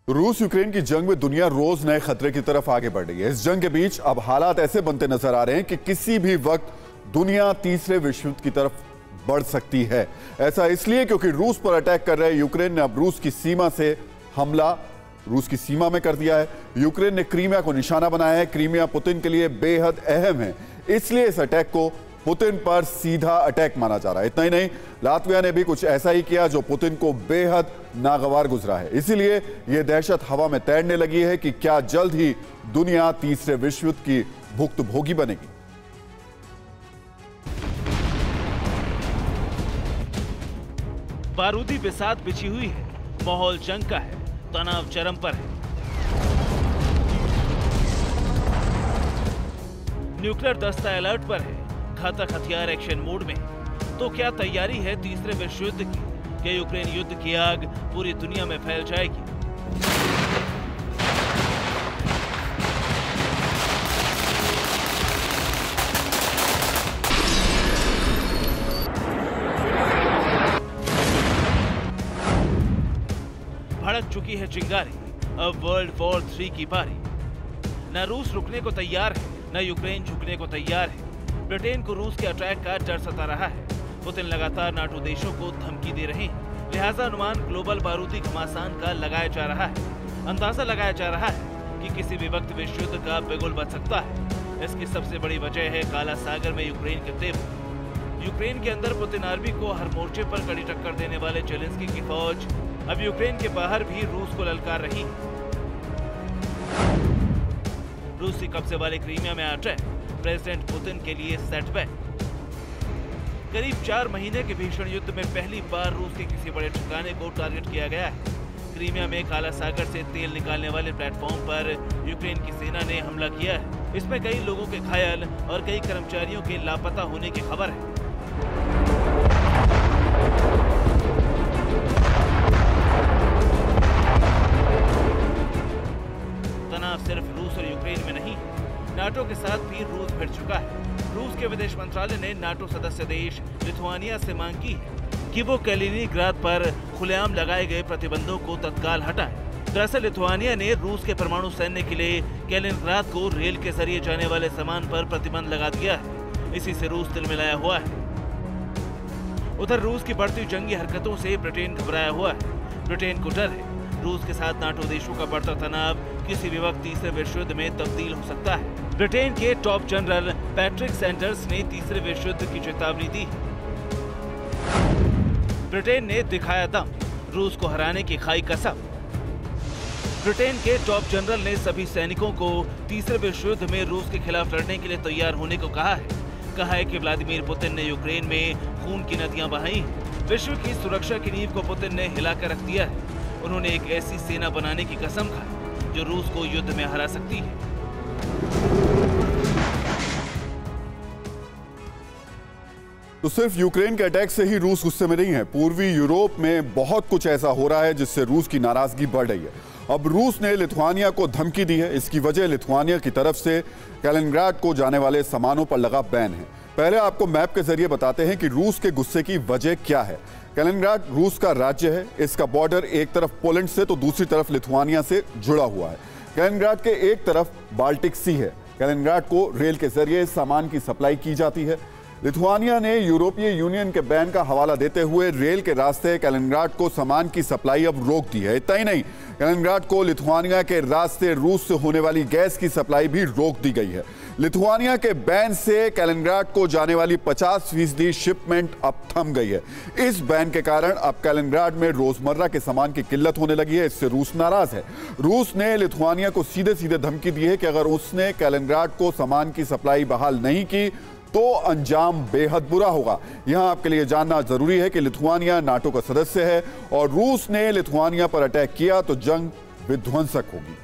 रूस यूक्रेन की जंग में दुनिया रोज नए खतरे की तरफ आगे बढ़ रही है। इस जंग के बीच अब हालात ऐसे बनते नजर आ रहे हैं कि किसी भी वक्त दुनिया तीसरे विश्व युद्ध की तरफ बढ़ सकती है। ऐसा इसलिए क्योंकि रूस पर अटैक कर रहे यूक्रेन ने अब रूस की सीमा से हमला रूस की सीमा में कर दिया है। यूक्रेन ने क्रीमिया को निशाना बनाया है। क्रीमिया पुतिन के लिए बेहद अहम है, इसलिए इस अटैक को पुतिन पर सीधा अटैक माना जा रहा है। इतना ही नहीं, लातविया ने भी कुछ ऐसा ही किया जो पुतिन को बेहद नागवार गुजरा है। इसीलिए यह दहशत हवा में तैरने लगी है कि क्या जल्द ही दुनिया तीसरे विश्व युद्ध की भुक्तभोगी बनेगी। बारूदी बिसात बिछी हुई है, माहौल जंग का है, तनाव चरम पर है। न्यूक्लियर दस्ता अलर्ट पर है, घातक हथियार एक्शन मोड में। तो क्या तैयारी है तीसरे विश्व युद्ध की? क्या यूक्रेन युद्ध की आग पूरी दुनिया में फैल जाएगी? भड़क चुकी है चिंगारी, अब वर्ल्ड वॉर 3 की बारी। न रूस रुकने को तैयार है, न यूक्रेन झुकने को तैयार है। ब्रिटेन को रूस के अटैक का डर सता रहा है। पुतिन लगातार नाटो देशों को धमकी दे रहे हैं, लिहाजा अनुमान ग्लोबल बारूदी घमासान का लगाया जा रहा है। अंदाजा लगाया जा रहा है कि किसी भी वक्त विश्व युद्ध का बिगुल बच सकता है। इसकी सबसे बड़ी वजह है काला सागर में यूक्रेन के तेवर। यूक्रेन के अंदर पुतिन आर्मी को हर मोर्चे पर कड़ी टक्कर देने वाले जेलेंस्की की फौज अब यूक्रेन के बाहर भी रूस को ललकार रही है। रूसी कब्जे वाले क्रीमिया में अटैक प्रेसिडेंट पुतिन के लिए सेटबैक। करीब 4 महीने के भीषण युद्ध में पहली बार रूस के किसी बड़े ठिकाने को टारगेट किया गया है। क्रीमिया में काला सागर से तेल निकालने वाले प्लेटफॉर्म पर यूक्रेन की सेना ने हमला किया है। इसमें कई लोगों के घायल और कई कर्मचारियों के लापता होने की खबर है। तनाव सिर्फ रूस और यूक्रेन में नहीं, नाटो के साथ भी रूस भिड़ चुका है। रूस के विदेश मंत्रालय ने नाटो सदस्य देश लिथुआनिया से मांग की है कि वो कैलिनिंग्राद पर खुलेआम लगाए गए प्रतिबंधों को तत्काल हटाए। दरअसल लिथुआनिया ने रूस के परमाणु सैन्य के लिए कैलिनिंग्राद को रेल के जरिए जाने वाले सामान पर प्रतिबंध लगा दिया है। इसी से रूस तिलमिलाया हुआ है। उधर रूस की बढ़ती जंगी हरकतों से ब्रिटेन घबराया हुआ है। ब्रिटेन को डर है रूस के साथ नाटो देशों का बढ़ता तनाव किसी भी वक्त तीसरे विश्व युद्ध में तब्दील हो सकता है। ब्रिटेन के टॉप जनरल पैट्रिक सैंडर्स ने तीसरे विश्व युद्ध की चेतावनी दी। ब्रिटेन ने दिखाया दम, रूस को हराने की खाई कसम। ब्रिटेन के टॉप जनरल ने सभी सैनिकों को तीसरे विश्व युद्ध में रूस के खिलाफ लड़ने के लिए तैयार होने को कहा है कि व्लादिमीर पुतिन ने यूक्रेन में खून की नदियां बहाई। विश्व की सुरक्षा की नींव को पुतिन ने हिलाकर रख दिया है। उन्होंने एक ऐसी सेना बनाने की कसम खाई जो रूस को युद्ध में हरा सकती है। तो सिर्फ यूक्रेन के अटैक से ही रूस गुस्से में नहीं है। पूर्वी यूरोप में बहुत कुछ ऐसा हो रहा है जिससे रूस की नाराजगी बढ़ रही है। अब रूस ने लिथुआनिया को धमकी दी है। इसकी वजह लिथुआनिया की तरफ से कैलिनिंग्राड को जाने वाले सामानों पर लगा बैन है। पहले आपको मैप के जरिए बताते हैं कि रूस के गुस्से की वजह क्या है। कैलिनिंग्राड रूस का राज्य है। इसका बॉर्डर एक तरफ पोलैंड से तो दूसरी तरफ लिथुआनिया से जुड़ा हुआ है। कैलिनिंग्राड के एक तरफ बाल्टिक सी है। कैलिनिंग्राड को रेल के जरिए सामान की सप्लाई की जाती है। लिथुआनिया ने यूरोपीय यूनियन के बैन का हवाला देते हुए रेल के रास्ते कैलिनिंग्राड को सामान की सप्लाई अब रोक दी है। इतना ही नहीं, कैलिनिंग्राड को लिथुआनिया के रास्ते रूस से होने वाली गैस की सप्लाई भी रोक दी गई है। लिथुआनिया के बैन से कैलिनिंग्राड को जाने वाली 50% शिपमेंट अब थम गई है। इस बैन के कारण अब कैलिनिंग्राड में रोजमर्रा के सामान की किल्लत होने लगी है। इससे रूस नाराज है। रूस ने लिथुआनिया को सीधे सीधे धमकी दी है कि अगर उसने कैलिनिंग्राड को सामान की सप्लाई बहाल नहीं की तो अंजाम बेहद बुरा होगा। यहां आपके लिए जानना जरूरी है कि लिथुआनिया नाटो का सदस्य है और रूस ने लिथुआनिया पर अटैक किया तो जंग विध्वंसक होगी।